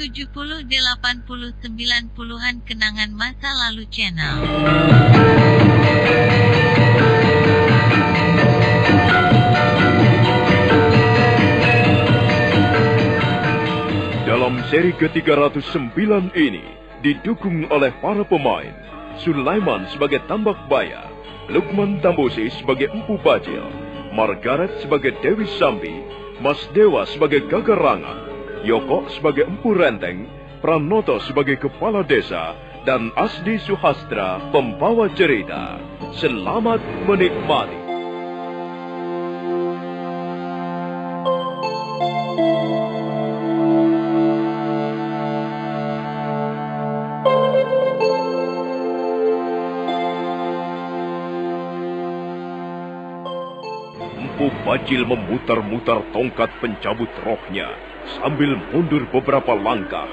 70, 80, 90-an kenangan masa lalu channel. Dalam seri ke-309 ini didukung oleh para pemain Sulaiman sebagai Tambak Baya, Lukman Tambosi sebagai Empu Bajil, Margaret sebagai Dewi Sambi, Mas Dewa sebagai Gagarangan, Yoko sebagai Empu Renteng, Pranoto sebagai Kepala Desa, dan Asdi Suhastra pembawa cerita. Selamat menikmati. Empu Bajil memutar-mutar tongkat pencabut rohnya sambil mundur beberapa langkah.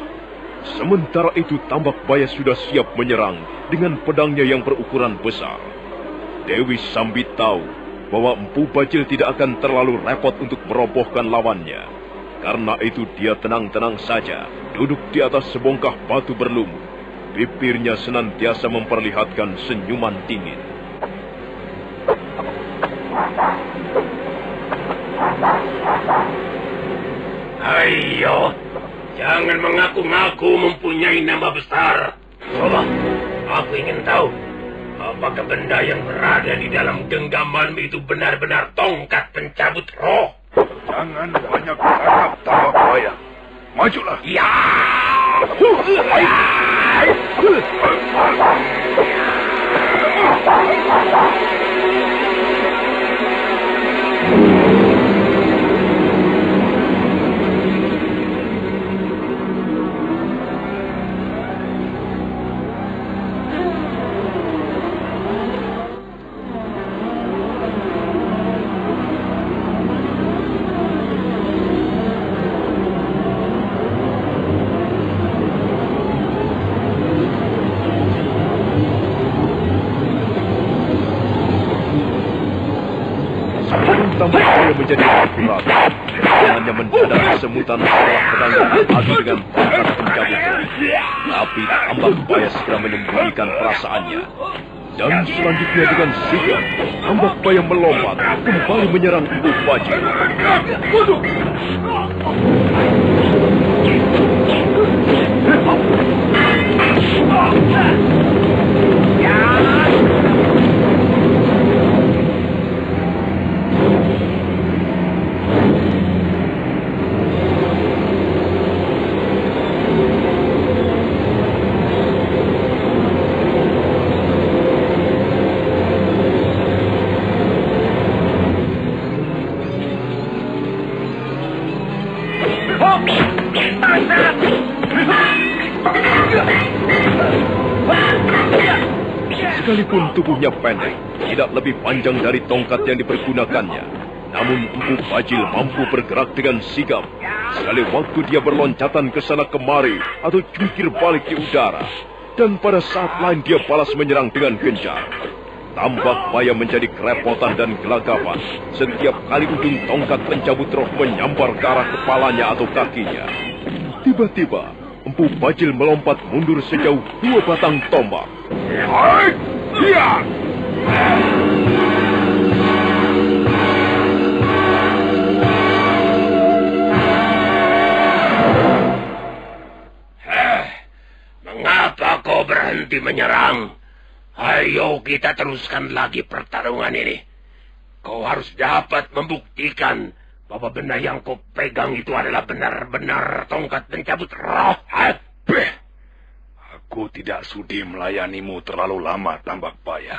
Sementara itu Tambak Baya sudah siap menyerang dengan pedangnya yang berukuran besar. Dewi Sambi tahu bahwa Empu Bajil tidak akan terlalu repot untuk merobohkan lawannya. Karena itu dia tenang-tenang saja duduk di atas sebongkah batu berlumur. Bibirnya senantiasa memperlihatkan senyuman dingin. Ayo, jangan mengaku-ngaku mempunyai nama besar. Coba, aku ingin tahu, apakah benda yang berada di dalam genggamanmu itu benar-benar tongkat pencabut roh? Jangan banyak berharap, Tambak Baya. Majulah. Ya! Tambak Baya menjadi akurat. Tangannya mendadak semutan setelah pedangnya beradu dengan tongkat pencabutnya. Tapi Tambak Baya segera menyembunyikan perasaannya. Dan selanjutnya dengan sigap, Tambak Baya melompat kembali menyerang Empu Bajil. Sekalipun tubuhnya pendek, tidak lebih panjang dari tongkat yang dipergunakannya, namun Empu Bajil mampu bergerak dengan sigap. Sekali waktu dia berloncatan ke sana kemari atau jungkir balik di udara, dan pada saat lain dia balas menyerang dengan gencar. Tambak Baya menjadi kerepotan dan gelagapan setiap kali ujung tongkat pencabut roh menyambar ke arah kepalanya atau kakinya. Tiba-tiba, Empu Bajil melompat mundur sejauh 2 batang tombak. Mengapa kau berhenti menyerang? Ayo kita teruskan lagi pertarungan ini. Kau harus dapat membuktikan bahwa benda yang kau pegang itu adalah benar-benar tongkat pencabut roh. Aku tidak sudi melayanimu terlalu lama, Tambak Baya.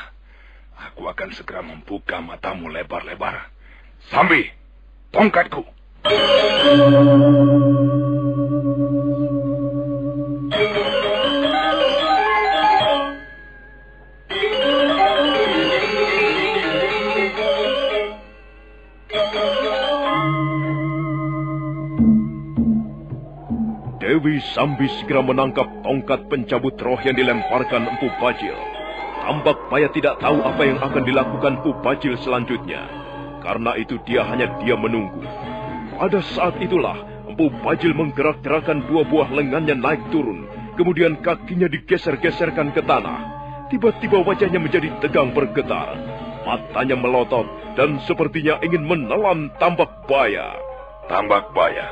Aku akan segera membuka matamu lebar-lebar. Sambi, tongkatku. Dewi Sambi segera menangkap tongkat pencabut roh yang dilemparkan Empu Bajil. Tambak Baya tidak tahu apa yang akan dilakukan Empu Bajil selanjutnya. Karena itu dia hanya diam menunggu. Pada saat itulah Empu Empu Bajil menggerak-gerakkan dua buah lengannya naik turun, kemudian kakinya digeser-geserkan ke tanah. Tiba-tiba wajahnya menjadi tegang bergetar. Matanya melotot dan sepertinya ingin menelan Tambak Baya. Tambak Baya,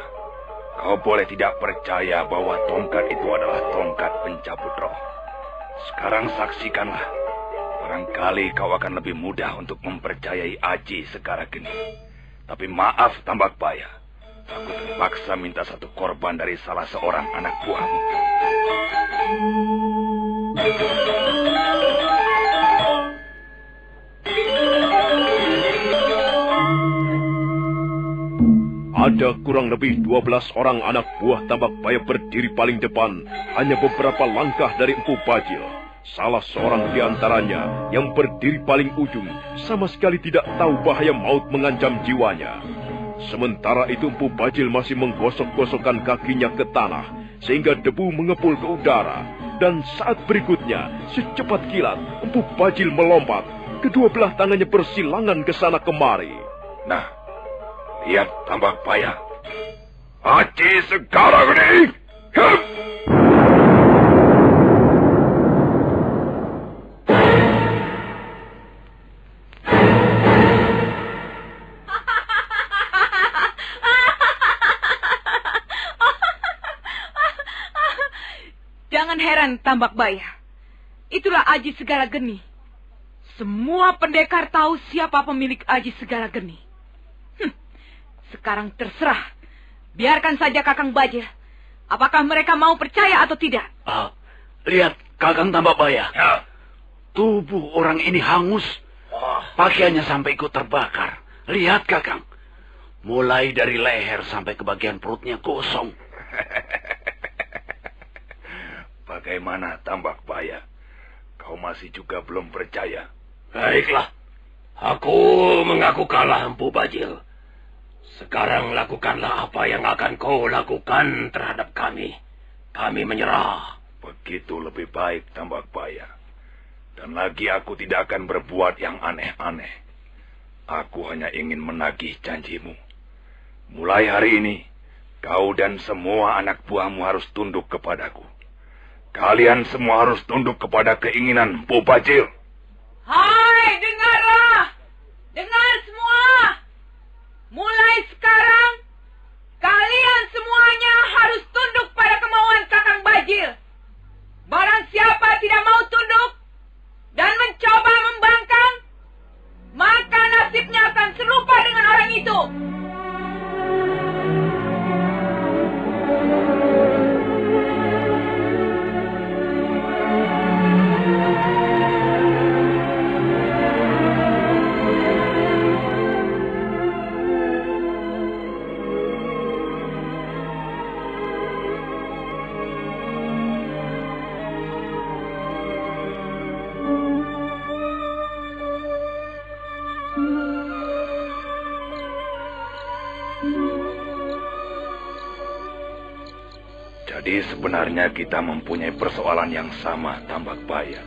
kau boleh tidak percaya bahwa tongkat itu adalah tongkat pencabut roh. Sekarang saksikanlah. Barangkali kau akan lebih mudah untuk mempercayai Aji Segara Geni. Tapi maaf Tambak Baya, aku terpaksa minta satu korban dari salah seorang anak buahmu. Ada kurang lebih 12 orang anak buah Tambak Baya berdiri paling depan, hanya beberapa langkah dari Empu Bajil. Salah seorang di antaranya yang berdiri paling ujung sama sekali tidak tahu bahaya maut mengancam jiwanya. Sementara itu Empu Bajil masih menggosok-gosokkan kakinya ke tanah sehingga debu mengepul ke udara. Dan saat berikutnya, secepat kilat, Empu Bajil melompat. Kedua belah tangannya bersilangan ke sana kemari. Nah, lihat Tambak Baya. Aji Segara Geni. Hup! Jangan heran, Tambak Baya. Itulah Aji Segara Geni. Semua pendekar tahu siapa pemilik Aji Segara Geni. Sekarang terserah. Biarkan saja Kakang Bajil. Apakah mereka mau percaya atau tidak? Lihat, Kakang Tambak Baya. Ya. Tubuh orang ini hangus. Pakaiannya sampai ikut terbakar. Lihat, Kakang. Mulai dari leher sampai ke bagian perutnya kosong. Bagaimana Tambak Baya? Kau masih juga belum percaya? Baiklah. Aku mengaku kalah, Empu Bajil. Sekarang lakukanlah apa yang akan kau lakukan terhadap kami. Kami menyerah. Begitu lebih baik, Tambak Baya. Dan lagi aku tidak akan berbuat yang aneh-aneh. Aku hanya ingin menagih janjimu. Mulai hari ini, kau dan semua anak buahmu harus tunduk kepadaku. Kalian semua harus tunduk kepada keinginan Empu Bajil. Hai, dengarlah! Dengar semua! Mulai sekarang, kalian semuanya harus tunduk pada kemauan Kakang Bajil. Barang siapa tidak mau tunduk dan mencoba membangkang, maka nasibnya akan serupa dengan orang itu. Jadi sebenarnya kita mempunyai persoalan yang sama, Tambak Baya.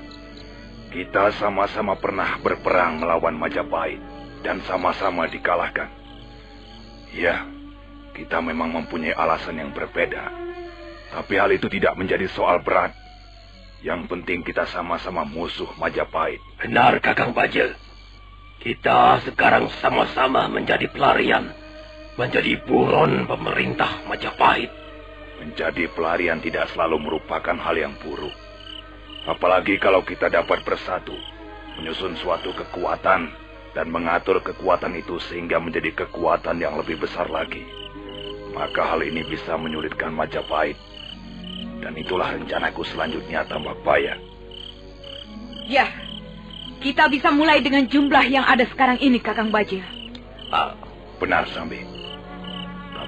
Kita sama-sama pernah berperang melawan Majapahit dan sama-sama dikalahkan. Ya, kita memang mempunyai alasan yang berbeda. Tapi hal itu tidak menjadi soal berat. Yang penting kita sama-sama musuh Majapahit. Benar, Kakang Bajil. Kita sekarang sama-sama menjadi pelarian. Menjadi buron pemerintah Majapahit. Menjadi pelarian tidak selalu merupakan hal yang buruk. Apalagi kalau kita dapat bersatu, menyusun suatu kekuatan, dan mengatur kekuatan itu sehingga menjadi kekuatan yang lebih besar lagi. Maka hal ini bisa menyulitkan Majapahit. Dan itulah rencanaku selanjutnya, Tambak Baya. Ya, kita bisa mulai dengan jumlah yang ada sekarang ini, Kakang Bajil. Benar, Sambi.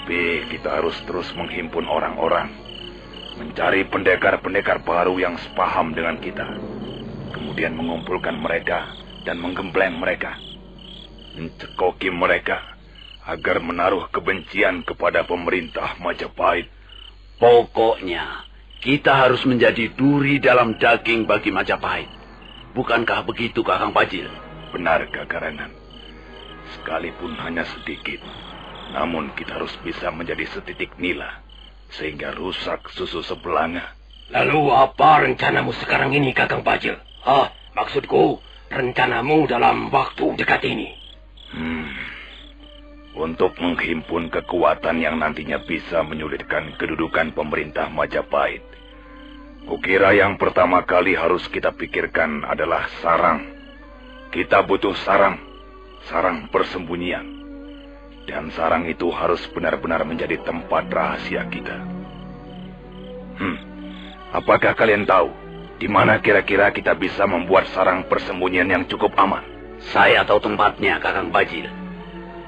Tapi kita harus terus menghimpun orang-orang. Mencari pendekar-pendekar baru yang sepaham dengan kita. Kemudian mengumpulkan mereka dan menggembleng mereka. Mencekoki mereka agar menaruh kebencian kepada pemerintah Majapahit. Pokoknya, kita harus menjadi duri dalam daging bagi Majapahit. Bukankah begitu, Kakang Bajil? Benar, Kakarenan. Sekalipun hanya sedikit, Namun kita harus bisa menjadi setitik nila, sehingga rusak susu sebelanga. Lalu apa rencanamu sekarang ini, Kakang Bajil? Maksudku, rencanamu dalam waktu dekat ini. Untuk menghimpun kekuatan yang nantinya bisa menyulitkan kedudukan pemerintah Majapahit. Kukira yang pertama kali harus kita pikirkan adalah sarang. Kita butuh sarang persembunyian. Dan sarang itu harus benar-benar menjadi tempat rahasia kita. Apakah kalian tahu di mana kira-kira kita bisa membuat sarang persembunyian yang cukup aman? Saya tahu tempatnya, Kakang Bajil.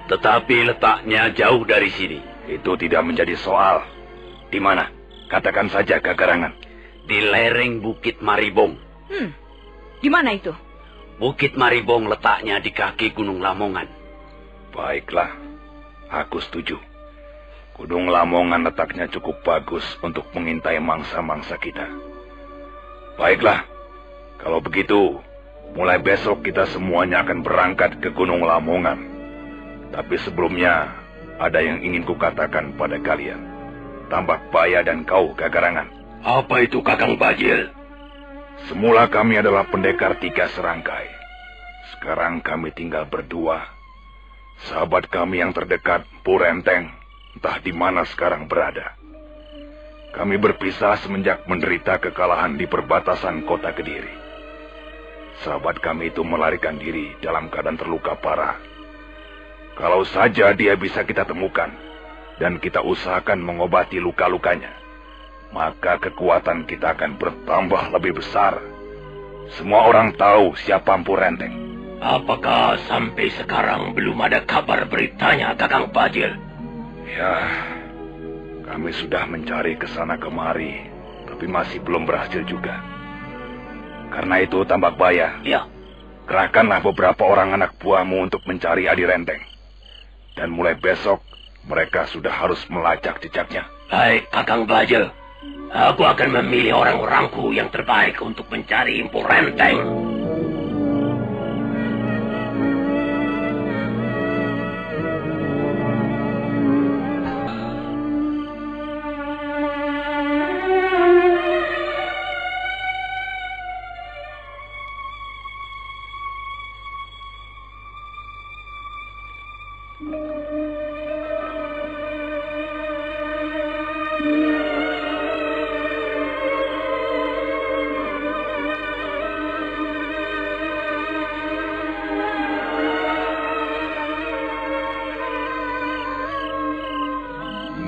Tetapi letaknya jauh dari sini. Itu tidak menjadi soal. Di mana? Katakan saja, Kagarangan. Di lereng Bukit Maribong. Di mana itu? Bukit Maribong letaknya di kaki Gunung Lamongan. Baiklah, aku setuju. Gunung Lamongan letaknya cukup bagus untuk mengintai mangsa-mangsa kita. Baiklah, kalau begitu, mulai besok kita semuanya akan berangkat ke Gunung Lamongan. Tapi sebelumnya, ada yang ingin kukatakan pada kalian. Tambak Baya dan kau, Kagarangan. Apa itu, Kakang Bajil? Semula kami adalah pendekar 3 serangkai. Sekarang kami tinggal berdua. Sahabat kami yang terdekat, Mpu Renteng, entah di mana sekarang berada. Kami berpisah semenjak menderita kekalahan di perbatasan kota Kediri. Sahabat kami itu melarikan diri dalam keadaan terluka parah. Kalau saja dia bisa kita temukan, dan kita usahakan mengobati luka-lukanya, maka kekuatan kita akan bertambah lebih besar. Semua orang tahu siapa Mpu Renteng. Apakah sampai sekarang belum ada kabar beritanya, Kakang Bajil? Ya, kami sudah mencari ke sana kemari, tapi masih belum berhasil juga. Karena itu, Tambak Baya, Ya. kerahkanlah beberapa orang anak buahmu untuk mencari Adi Renteng. Dan mulai besok, mereka sudah harus melacak jejaknya. Baik, Kakang Bajil. Aku akan memilih orang-orangku yang terbaik untuk mencari Mpu Renteng.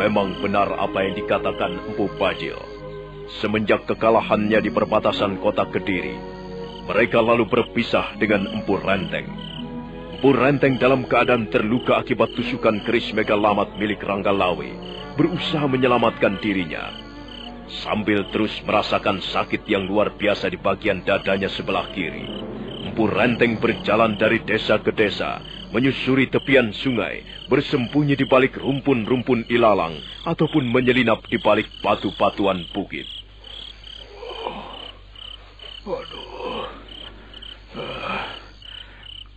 Memang benar apa yang dikatakan Mpu Bajil. Semenjak kekalahannya di perbatasan kota Kediri, mereka lalu berpisah dengan Mpu Renteng. Mpu Renteng dalam keadaan terluka akibat tusukan keris Megalamat milik Ranggalawe, berusaha menyelamatkan dirinya. Sambil terus merasakan sakit yang luar biasa di bagian dadanya sebelah kiri, Mpu Renteng berjalan dari desa ke desa, menyusuri tepian sungai, bersembunyi di balik rumpun-rumpun ilalang, ataupun menyelinap di balik batu-batuan bukit. Waduh,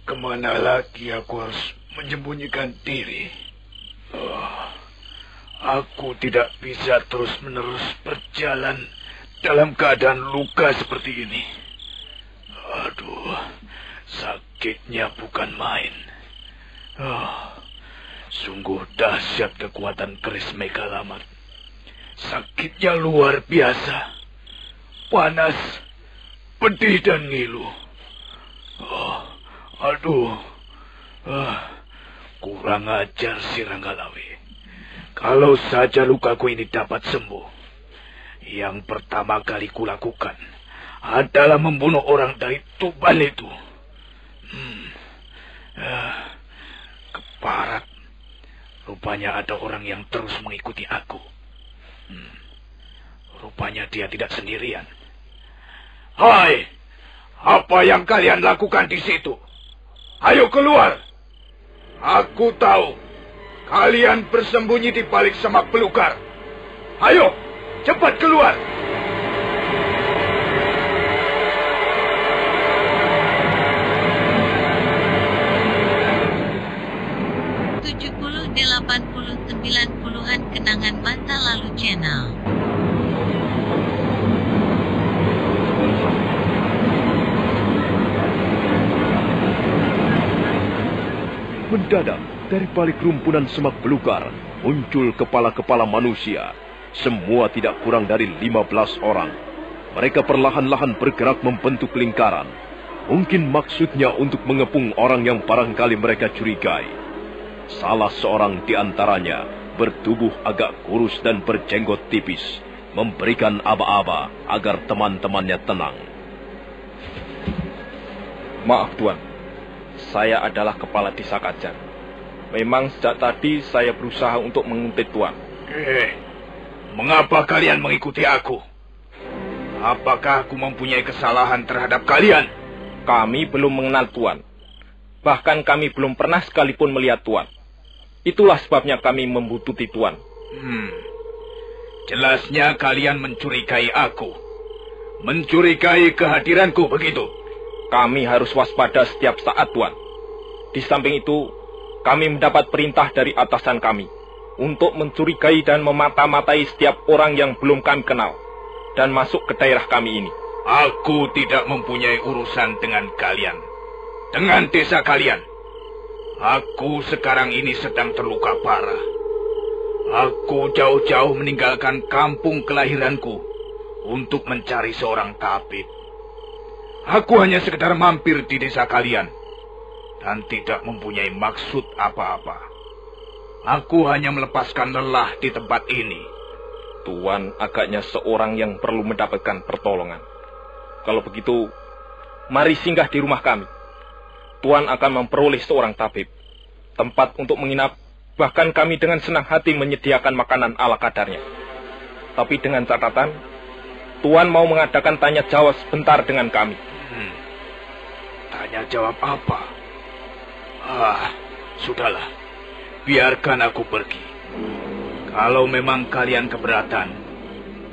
kemana lagi aku harus menyembunyikan diri? Aku tidak bisa terus-menerus berjalan dalam keadaan luka seperti ini. Aduh, sakitnya bukan main. Sungguh dahsyat kekuatan keris Megalamat. Sakitnya luar biasa. Panas, pedih dan ngilu. Kurang ajar si Ranggalawe. Kalau saja lukaku ini dapat sembuh, yang pertama kali kulakukan adalah membunuh orang dari Tuban itu. Keparat. Rupanya ada orang yang terus mengikuti aku. Rupanya dia tidak sendirian. Hai, apa yang kalian lakukan di situ? Ayo keluar. Aku tahu kalian bersembunyi di balik semak belukar. Ayo, cepat keluar. 70-80 mendadak dari balik rumpunan semak belukar muncul kepala-kepala manusia. Semua tidak kurang dari 15 orang. Mereka perlahan-lahan bergerak membentuk lingkaran. Mungkin maksudnya untuk mengepung orang yang barangkali mereka curigai. Salah seorang di antaranya bertubuh agak kurus dan berjenggot tipis, memberikan aba-aba agar teman-temannya tenang. Maaf Tuan, saya adalah kepala desa Kajar. Memang sejak tadi saya berusaha untuk menguntit Tuan. Mengapa kalian mengikuti aku? Apakah aku mempunyai kesalahan terhadap kalian? Kami belum mengenal Tuan. Bahkan kami belum pernah sekalipun melihat Tuan. Itulah sebabnya kami membuntuti Tuan. Jelasnya kalian mencurigai aku. Mencurigai kehadiranku, begitu? Kami harus waspada setiap saat, Tuan. Di samping itu, kami mendapat perintah dari atasan kami untuk mencurigai dan memata-matai setiap orang yang belum kami kenal dan masuk ke daerah kami ini. Aku tidak mempunyai urusan dengan kalian, dengan desa kalian. Aku sekarang ini sedang terluka parah. Aku jauh-jauh meninggalkan kampung kelahiranku untuk mencari seorang tabib. Aku hanya sekedar mampir di desa kalian dan tidak mempunyai maksud apa-apa. Aku hanya melepaskan lelah di tempat ini. Tuan agaknya seorang yang perlu mendapatkan pertolongan. Kalau begitu, mari singgah di rumah kami. Tuan akan memperoleh seorang tabib, tempat untuk menginap, bahkan kami dengan senang hati menyediakan makanan ala kadarnya. Tapi dengan catatan, Tuan mau mengadakan tanya jawab sebentar dengan kami. Tanya jawab apa? Sudahlah. Biarkan aku pergi. Kalau memang kalian keberatan,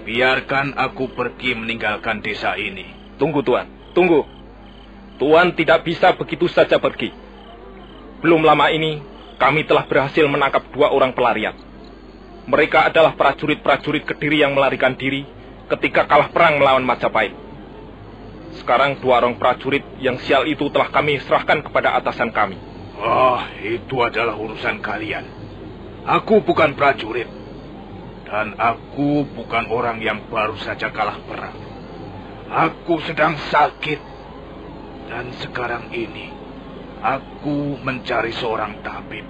biarkan aku pergi meninggalkan desa ini. Tunggu, Tuan. Tunggu. Tuan tidak bisa begitu saja pergi. Belum lama ini, kami telah berhasil menangkap 2 orang pelarian. Mereka adalah prajurit-prajurit Kediri yang melarikan diri ketika kalah perang melawan Majapahit. Sekarang 2 orang prajurit yang sial itu telah kami serahkan kepada atasan kami. Itu adalah urusan kalian. Aku bukan prajurit. Dan aku bukan orang yang baru saja kalah perang. Aku sedang sakit. Dan sekarang ini, aku mencari seorang tabib.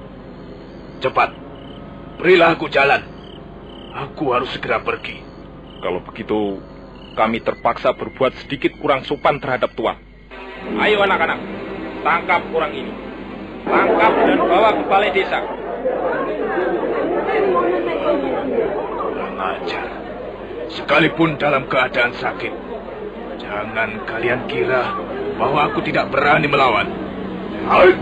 Cepat, berilah aku jalan. Aku harus segera pergi. Kalau begitu, kami terpaksa berbuat sedikit kurang sopan terhadap Tuan. Ayo anak-anak, tangkap orang ini. Tangkap dan bawa ke balai desa. Kurang ajar. Sekalipun dalam keadaan sakit, jangan kalian kira bahwa aku tidak berani melawan. Ayo!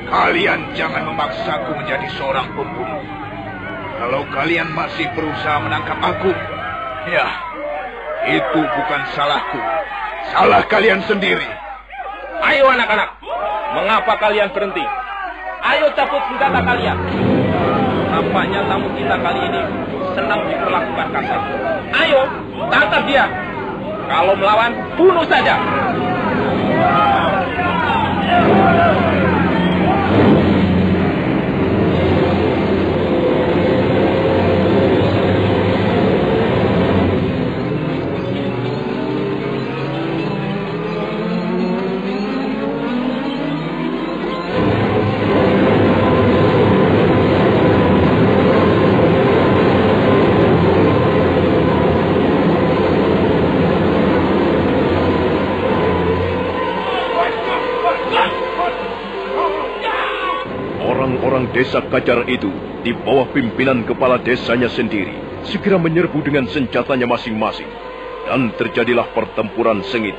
Kalian jangan memaksaku menjadi seorang pembunuh. Kalau kalian masih berusaha menangkap aku, ya, itu bukan salahku. Salah kalian sendiri. Ayo anak-anak, mengapa kalian berhenti? Ayo cabut senjata kalian. Nampaknya tamu kita kali ini senang diperlakukan kasar. Ayo, tangkap dia. Kalau melawan, bunuh saja. Orang-orang desa Kajar itu, di bawah pimpinan kepala desanya sendiri, segera menyerbu dengan senjatanya masing-masing. Dan terjadilah pertempuran sengit.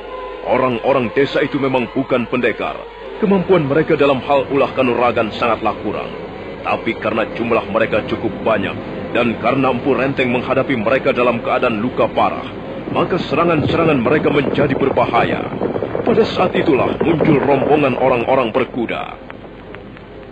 Orang-orang desa itu memang bukan pendekar. Kemampuan mereka dalam hal ulah kanuragan sangatlah kurang. Tapi karena jumlah mereka cukup banyak, dan karena Empu Renteng menghadapi mereka dalam keadaan luka parah, maka serangan-serangan mereka menjadi berbahaya. Pada saat itulah muncul rombongan orang-orang berkuda.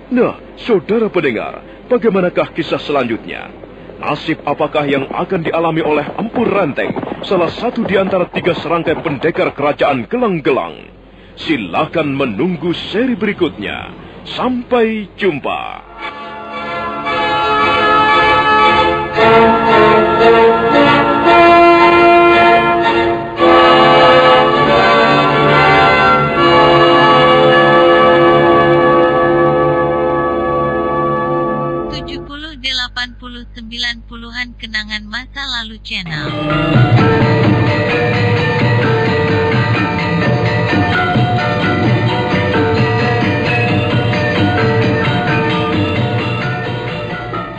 Nah, saudara pendengar, bagaimanakah kisah selanjutnya? Nasib apakah yang akan dialami oleh Empu Renteng, salah satu di antara 3 serangkai pendekar kerajaan Gelang-Gelang? Silakan menunggu seri berikutnya. Sampai jumpa. Puluhan kenangan masa lalu channel.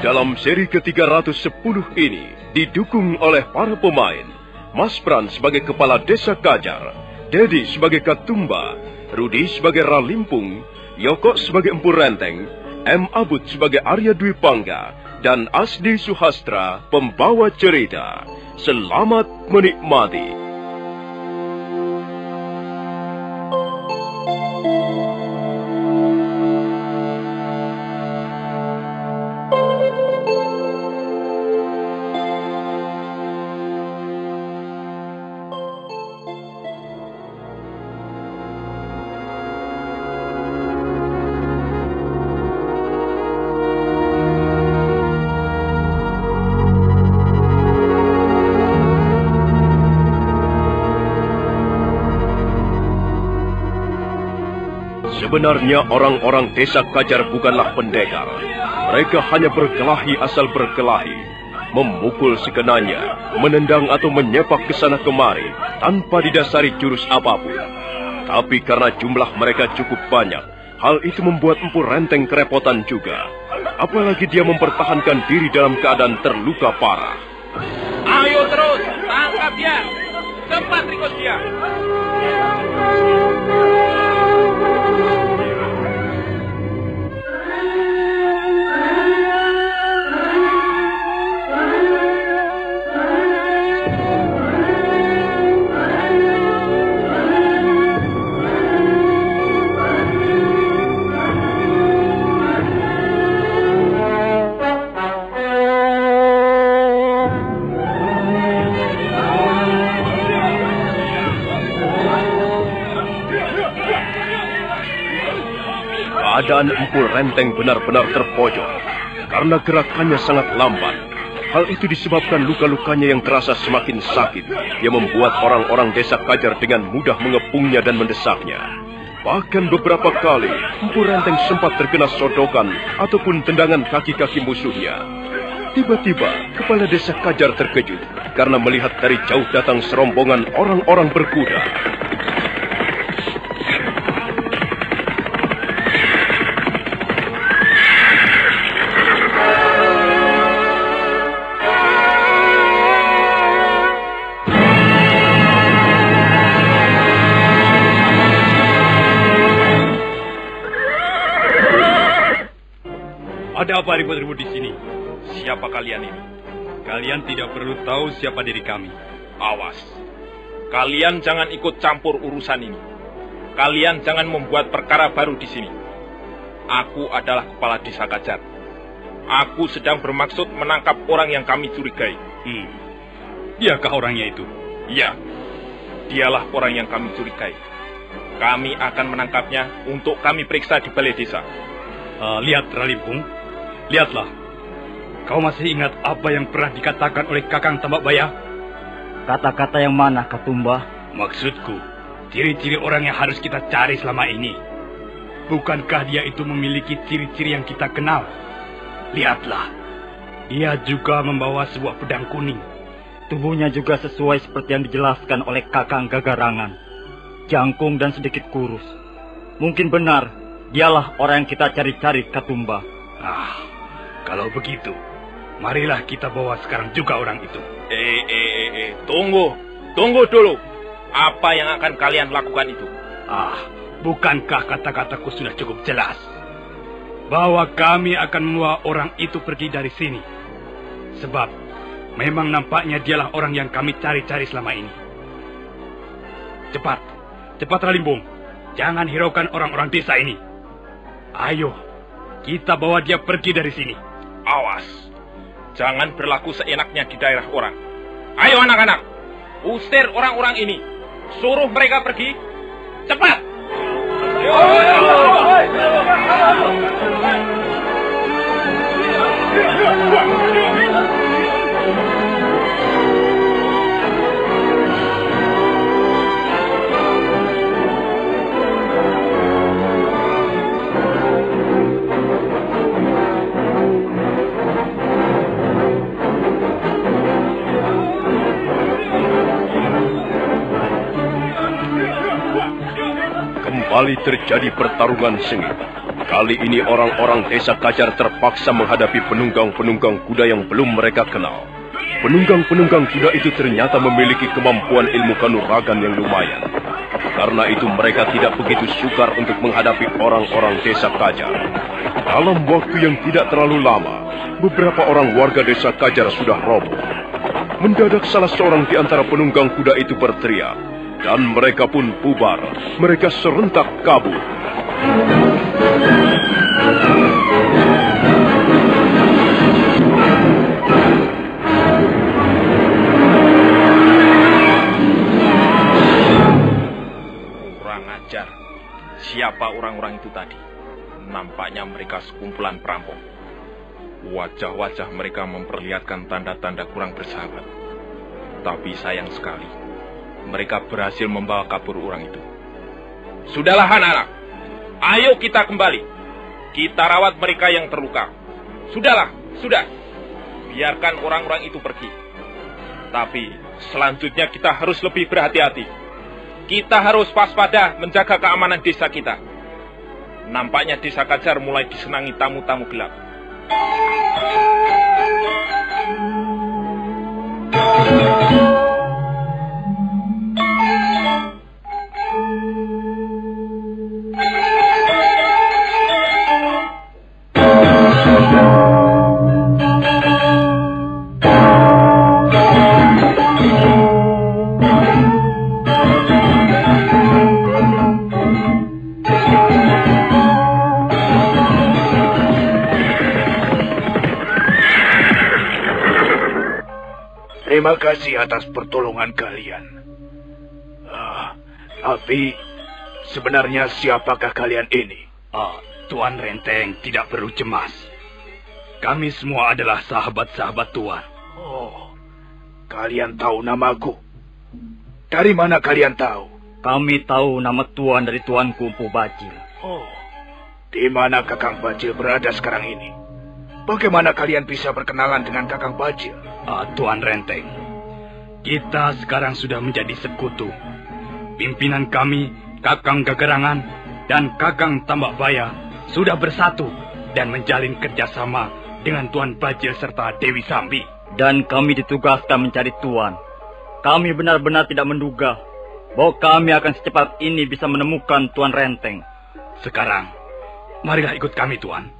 Dalam seri ke-310 ini didukung oleh para pemain Mas Pran sebagai Kepala Desa Kajar, Dedi sebagai Katumba, Rudi sebagai Ralimpung, Yoko sebagai Empu Renteng, M. Abud sebagai Arya Dwi Pangga, dan Asdi Suhastra pembawa cerita. Selamat menikmati. Sebenarnya orang-orang desa Kajar bukanlah pendekar. Mereka hanya berkelahi asal berkelahi, memukul sekenanya, menendang atau menyepak ke sana kemari tanpa didasari jurus apapun. Tapi karena jumlah mereka cukup banyak, hal itu membuat Empu Renteng kerepotan juga. Apalagi dia mempertahankan diri dalam keadaan terluka parah. Ayo terus, tangkap dia. Cepat ringkus dia. Keadaan Empu Renteng benar-benar terpojok karena gerakannya sangat lambat. Hal itu disebabkan luka-lukanya yang terasa semakin sakit, yang membuat orang-orang desa Kajar dengan mudah mengepungnya dan mendesaknya. Bahkan beberapa kali Empu Renteng sempat terkena sodokan ataupun tendangan kaki-kaki musuhnya. Tiba-tiba kepala desa Kajar terkejut karena melihat dari jauh datang serombongan orang-orang berkuda. Ada apa ribut-ribut di sini? Siapa kalian ini? Kalian tidak perlu tahu siapa diri kami. Awas. Kalian jangan ikut campur urusan ini. Kalian jangan membuat perkara baru di sini. Aku adalah kepala desa Kajar. Aku sedang bermaksud menangkap orang yang kami curigai. Diakah orangnya itu? Ya, dialah orang yang kami curigai. Kami akan menangkapnya untuk kami periksa di balai desa. Lihat Ralimpung, lihatlah. Kau masih ingat apa yang pernah dikatakan oleh Kakang Tambak Bayah? Kata-kata yang mana, Katumba? Maksudku, ciri-ciri orang yang harus kita cari selama ini. Bukankah dia itu memiliki ciri-ciri yang kita kenal? Lihatlah, dia juga membawa sebuah pedang kuning. Tubuhnya juga sesuai seperti yang dijelaskan oleh Kakang Gagarangan. Jangkung dan sedikit kurus. Mungkin benar, dialah orang yang kita cari-cari, Katumba. Kalau begitu, marilah kita bawa sekarang juga orang itu. Tunggu dulu. Apa yang akan kalian lakukan itu? Bukankah kata-kataku sudah cukup jelas? Bahwa kami akan membawa orang itu pergi dari sini. Sebab memang nampaknya dialah orang yang kami cari-cari selama ini. Cepat Ralimbung. Jangan hiraukan orang-orang desa ini. Ayo, kita bawa dia pergi dari sini. Awas, jangan berlaku seenaknya di daerah orang. Ayo anak-anak, usir orang-orang ini. Suruh mereka pergi. Cepat! Kembali terjadi pertarungan sengit. Kali ini orang-orang desa Kajar terpaksa menghadapi penunggang-penunggang kuda yang belum mereka kenal. Penunggang-penunggang kuda itu ternyata memiliki kemampuan ilmu kanuragan yang lumayan. Karena itu mereka tidak begitu sukar untuk menghadapi orang-orang desa Kajar. Dalam waktu yang tidak terlalu lama, beberapa orang warga desa Kajar sudah roboh. Mendadak salah seorang di antara penunggang kuda itu berteriak. Dan mereka pun bubar. Mereka serentak kabur. Kurang ajar. Siapa orang-orang itu tadi? Nampaknya mereka sekumpulan perampok. Wajah-wajah mereka memperlihatkan tanda-tanda kurang bersahabat. Tapi sayang sekali, mereka berhasil membawa kabur orang itu. Sudahlah anak-anak, ayo kita kembali. Kita rawat mereka yang terluka. Sudah. Biarkan orang-orang itu pergi. Tapi selanjutnya kita harus lebih berhati-hati. Kita harus waspada menjaga keamanan desa kita. Nampaknya desa Kajar mulai disenangi tamu-tamu gelap. Terima kasih atas pertolongan kalian. Tapi sebenarnya siapakah kalian ini? Tuan Renteng tidak perlu cemas. Kami semua adalah sahabat-sahabat Tuan. Kalian tahu namaku? Dari mana kalian tahu? Kami tahu nama Tuan dari Tuanku Empu Bajil. Di mana Kakang Bajil berada sekarang ini? Bagaimana kalian bisa berkenalan dengan Kakang Bajil? Tuan Renteng, kita sekarang sudah menjadi sekutu. Pimpinan kami, Kakang Gagarangan dan Kakang Tambakbaya sudah bersatu dan menjalin kerjasama dengan Tuan Bajil serta Dewi Sambi. Dan kami ditugaskan mencari Tuan. Kami benar-benar tidak menduga bahwa kami akan secepat ini bisa menemukan Tuan Renteng. Sekarang, marilah ikut kami, Tuan.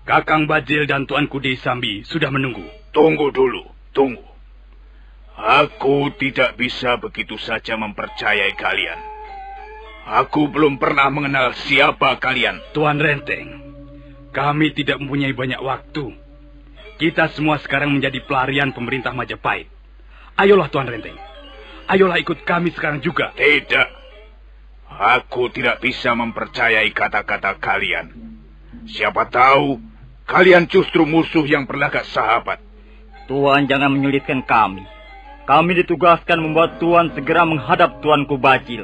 Kakang Bajil dan Tuanku Dewi Sambi sudah menunggu. Tunggu dulu. Tunggu. Aku tidak bisa begitu saja mempercayai kalian. Aku belum pernah mengenal siapa kalian. Tuan Renteng, kami tidak mempunyai banyak waktu. Kita semua sekarang menjadi pelarian pemerintah Majapahit. Ayolah Tuan Renteng. Ayolah ikut kami sekarang juga. Tidak. Aku tidak bisa mempercayai kata-kata kalian. Siapa tahu kalian justru musuh yang berlagak sahabat. Tuan jangan menyulitkan kami. Kami ditugaskan membuat Tuan segera menghadap Tuanku Bajil.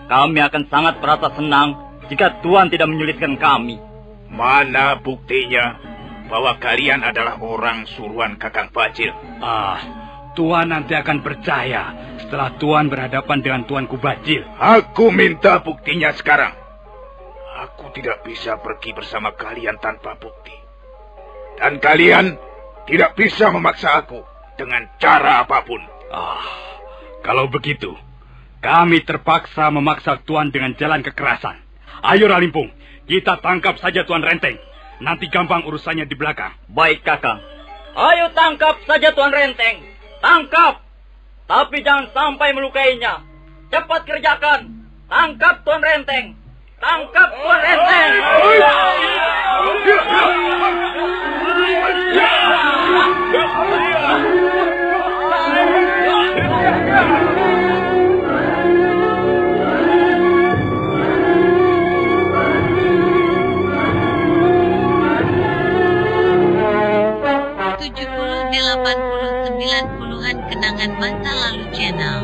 Kami akan sangat merasa senang jika Tuan tidak menyulitkan kami. Mana buktinya bahwa kalian adalah orang suruhan Kakang Bajil? Tuan nanti akan percaya setelah Tuan berhadapan dengan Tuanku Bajil. Aku minta buktinya sekarang. Aku tidak bisa pergi bersama kalian tanpa bukti. Dan kalian tidak bisa memaksa aku dengan cara apapun. Kalau begitu, Kami terpaksa memaksa Tuan dengan jalan kekerasan. Ayo Ralimpung, kita tangkap saja Tuan Renteng. Nanti gampang urusannya di belakang. Baik, Kakang. Ayo tangkap saja Tuan Renteng. Tangkap. Tapi jangan sampai melukainya. Cepat kerjakan. Tangkap Tuan Renteng. Tangkap Tuan Renteng. Kenangan Masa Lalu Channel.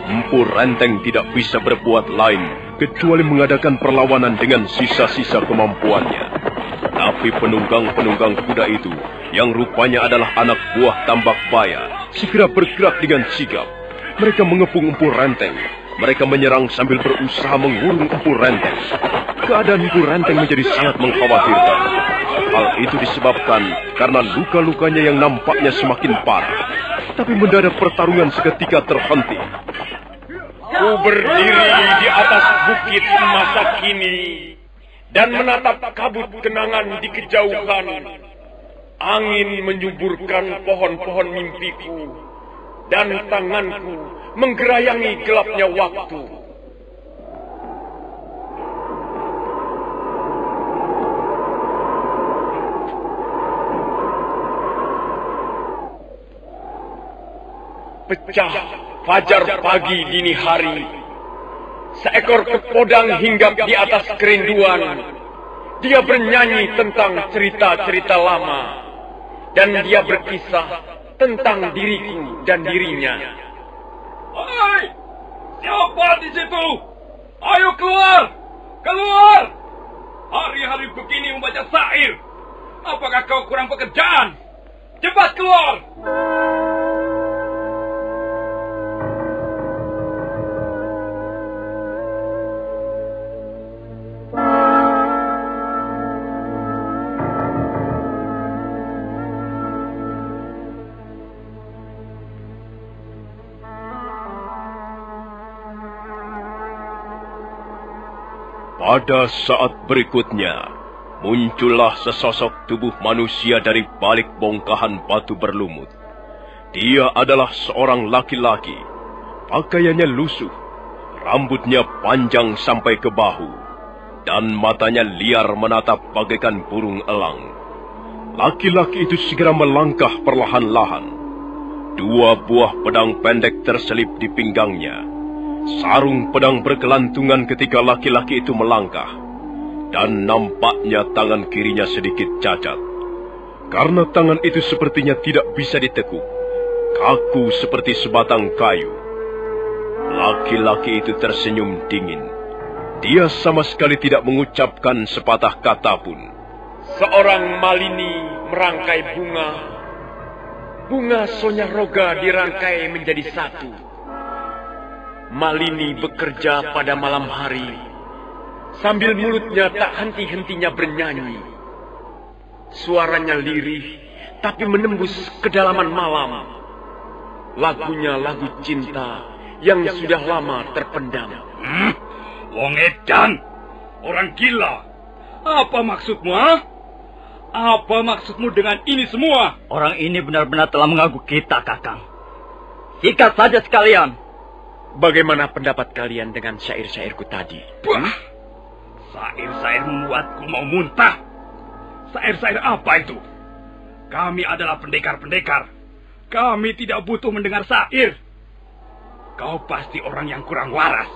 Empu Renteng tidak bisa berbuat lain kecuali mengadakan perlawanan dengan sisa-sisa kemampuannya. Tapi penunggang-penunggang kuda itu, yang rupanya adalah anak buah Tambak Baya, segera bergerak dengan sigap. Mereka mengepung Empu Renteng. Mereka menyerang sambil berusaha mengurung Empu Renteng. Keadaan Empu Renteng menjadi sangat mengkhawatirkan. Hal itu disebabkan karena luka-lukanya yang nampaknya semakin parah. Tapi mendadak pertarungan seketika terhenti. Ku berdiri di atas bukit masa kini dan menatap kabut kenangan di kejauhan. Angin menyuburkan pohon-pohon mimpiku dan tanganku menggerayangi gelapnya waktu. Pecah fajar pagi dini hari. Seekor kepodang hinggap di atas kerinduan. Dia bernyanyi tentang cerita-cerita lama. Dan dia berkisah tentang diriku dan dirinya. Hai! Siapa di situ? Ayo keluar! Keluar! Hari-hari begini membaca syair. Apakah kau kurang pekerjaan? Cepat keluar! Pada saat berikutnya, muncullah sesosok tubuh manusia dari balik bongkahan batu berlumut. Dia adalah seorang laki-laki. Pakaiannya lusuh, rambutnya panjang sampai ke bahu, dan matanya liar menatap bagaikan burung elang. Laki-laki itu segera melangkah perlahan-lahan. 2 buah pedang pendek terselip di pinggangnya. Sarung pedang bergelantungan ketika laki-laki itu melangkah, dan nampaknya tangan kirinya sedikit cacat. Karena tangan itu sepertinya tidak bisa ditekuk, kaku seperti sebatang kayu. Laki-laki itu tersenyum dingin. Dia sama sekali tidak mengucapkan sepatah kata pun. Seorang Malini merangkai bunga. Bunga Sonyaroga dirangkai menjadi satu. Malini bekerja pada malam hari, sambil mulutnya tak henti-hentinya bernyanyi. Suaranya lirih, tapi menembus kedalaman malam. Lagunya lagu cinta yang sudah lama terpendam. Wong edan, orang gila. Apa maksudmu, ha? Apa maksudmu dengan ini semua? Orang ini benar-benar telah mengganggu kita, Kakang. Sikat saja sekalian. Bagaimana pendapat kalian dengan syair-syairku tadi? Syair-syair membuatku mau muntah. Syair-syair apa itu? Kami adalah pendekar-pendekar. Kami tidak butuh mendengar syair. Kau pasti orang yang kurang waras.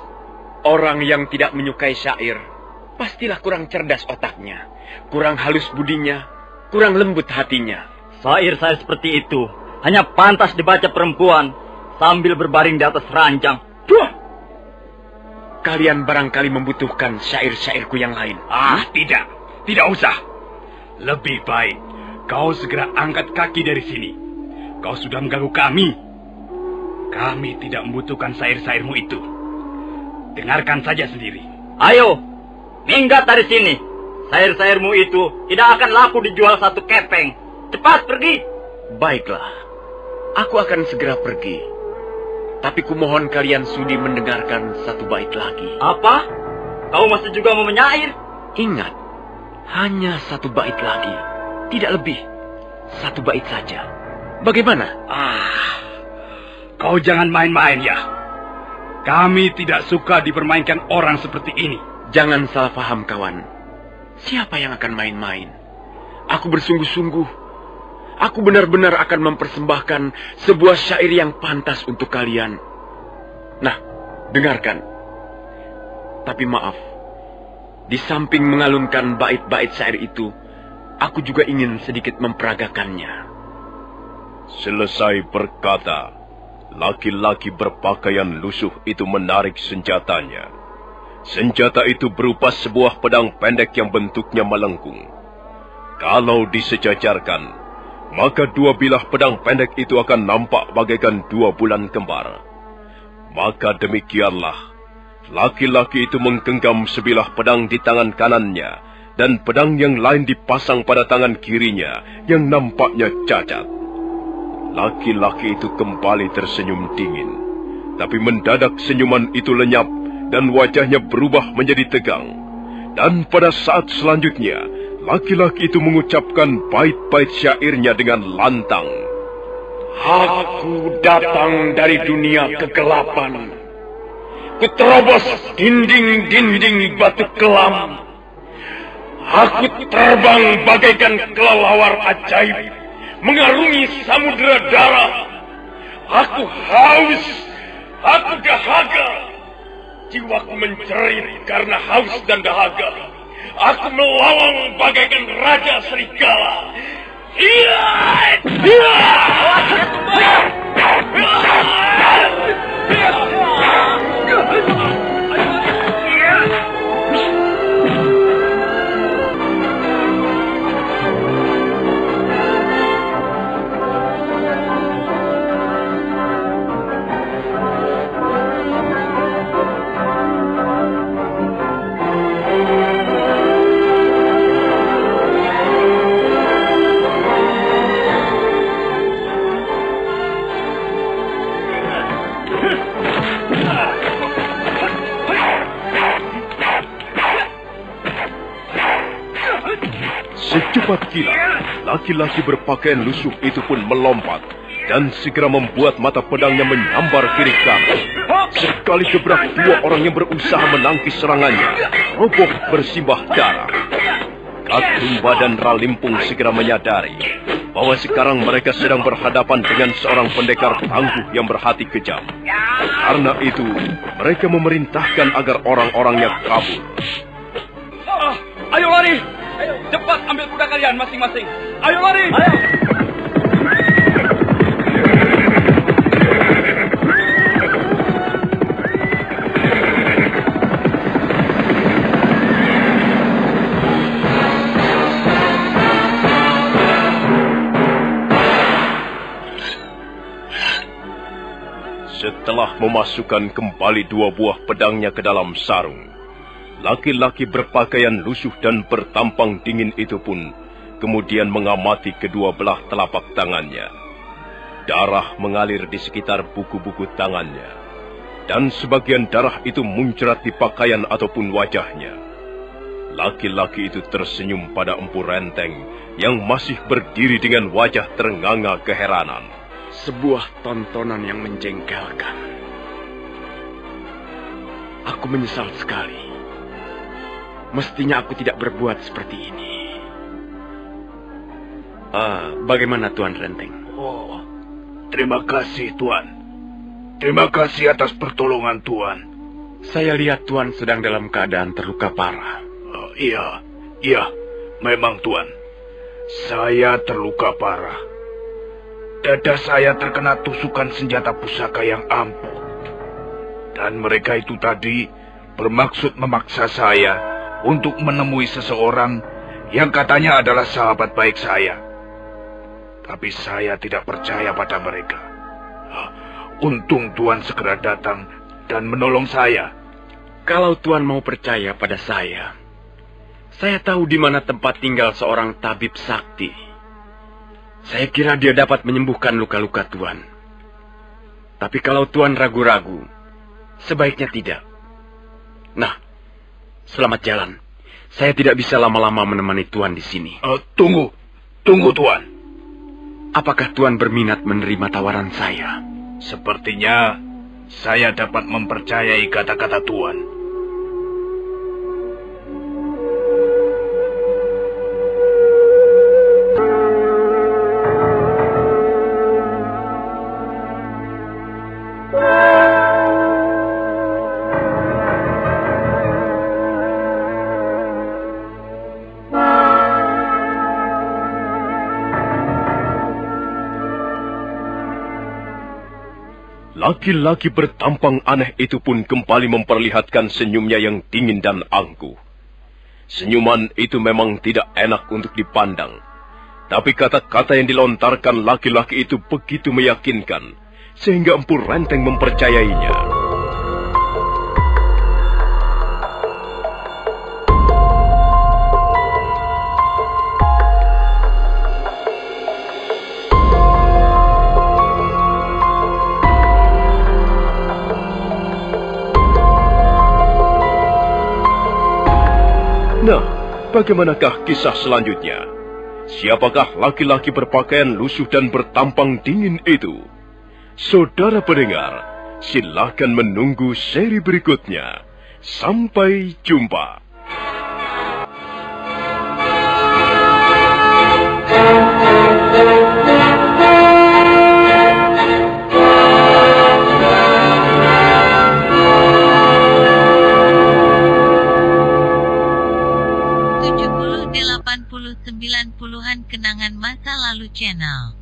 Orang yang tidak menyukai syair, pastilah kurang cerdas otaknya, kurang halus budinya, kurang lembut hatinya. Syair-syair seperti itu hanya pantas dibaca perempuan sambil berbaring di atas ranjang. Kalian barangkali membutuhkan syair-syairku yang lain. Tidak usah. Lebih baik kau segera angkat kaki dari sini. Kau sudah mengganggu kami. Kami tidak membutuhkan sair-sairmu itu. Dengarkan saja sendiri. Ayo, minggat dari sini. Sair-sairmu itu tidak akan laku dijual 1 kepeng. Cepat pergi. Baiklah, aku akan segera pergi. Tapi kumohon kalian sudi mendengarkan 1 bait lagi. Apa? Kau masih juga mau menyair? Ingat, hanya 1 bait lagi. Tidak lebih. 1 bait saja. Bagaimana? Kau jangan main-main ya. Kami tidak suka dipermainkan orang seperti ini. Jangan salah paham, kawan. Siapa yang akan main-main? Aku bersungguh-sungguh. Aku benar-benar akan mempersembahkan sebuah syair yang pantas untuk kalian. Nah, dengarkan. Tapi maaf, di samping mengalunkan bait-bait syair itu, aku juga ingin sedikit memperagakannya. Selesai berkata, laki-laki berpakaian lusuh itu menarik senjatanya. Senjata itu berupa sebuah pedang pendek yang bentuknya melengkung. Kalau disejajarkan, maka 2 bilah pedang pendek itu akan nampak bagaikan 2 bulan kembar. Maka demikianlah, laki-laki itu menggenggam sebilah pedang di tangan kanannya, dan pedang yang lain dipasang pada tangan kirinya yang nampaknya cacat. Laki-laki itu kembali tersenyum dingin, tapi mendadak senyuman itu lenyap dan wajahnya berubah menjadi tegang. Dan pada saat selanjutnya, laki-laki itu mengucapkan bait-bait syairnya dengan lantang. Aku datang dari dunia kegelapan. Kuterobos dinding-dinding batu kelam. Aku terbang bagaikan kelelawar ajaib, mengarungi samudera darah. Aku haus, aku dahaga. Jiwaku menjerit karena haus dan dahaga. Aku melawang bagaikan raja serigala. Secepat kilat, laki-laki berpakaian lusuh itu pun melompat dan segera membuat mata pedangnya menyambar kiri kanan. Sekali gebrak, 2 orang yang berusaha menangkis serangannya roboh bersimbah darah. Katumba dan Ralimpung segera menyadari bahwa sekarang mereka sedang berhadapan dengan seorang pendekar tangguh yang berhati kejam. Karena itu, mereka memerintahkan agar orang-orangnya kabur. Ayo lari! Ayo, cepat ambil kuda kalian masing-masing. Ayo lari! Ayo! Setelah memasukkan kembali 2 buah pedangnya ke dalam sarung, laki-laki berpakaian lusuh dan bertampang dingin itu pun kemudian mengamati kedua belah telapak tangannya. Darah mengalir di sekitar buku-buku tangannya, dan sebagian darah itu muncrat di pakaian ataupun wajahnya. Laki-laki itu tersenyum pada Empu Renteng yang masih berdiri dengan wajah ternganga keheranan. Sebuah tontonan yang menjengkelkan. Aku menyesal sekali. Mestinya aku tidak berbuat seperti ini. Bagaimana Tuan Renteng? Oh, terima kasih Tuan. Terima kasih atas pertolongan Tuan. Saya lihat Tuan sedang dalam keadaan terluka parah. Iya, memang Tuan. Saya terluka parah. Dada saya terkena tusukan senjata pusaka yang ampuh. Dan mereka itu tadi bermaksud memaksa saya untuk menemui seseorang yang katanya adalah sahabat baik saya. Tapi saya tidak percaya pada mereka. Untung Tuan segera datang dan menolong saya. Kalau Tuan mau percaya pada saya tahu di mana tempat tinggal seorang tabib sakti. Saya kira dia dapat menyembuhkan luka-luka Tuan. Tapi kalau Tuan ragu-ragu, sebaiknya tidak. Nah, selamat jalan. Saya tidak bisa lama-lama menemani Tuan di sini. Tunggu Tuan. Apakah Tuan berminat menerima tawaran saya? Sepertinya saya dapat mempercayai kata-kata Tuan. Laki-laki bertampang aneh itu pun kembali memperlihatkan senyumnya yang dingin dan angkuh. Senyuman itu memang tidak enak untuk dipandang. Tapi kata-kata yang dilontarkan laki-laki itu begitu meyakinkan, sehingga Empu Renteng mempercayainya. Nah, bagaimanakah kisah selanjutnya? Siapakah laki-laki berpakaian lusuh dan bertampang dingin itu? Saudara pendengar, silakan menunggu seri berikutnya. Sampai jumpa. Kenangan Masa Lalu Channel.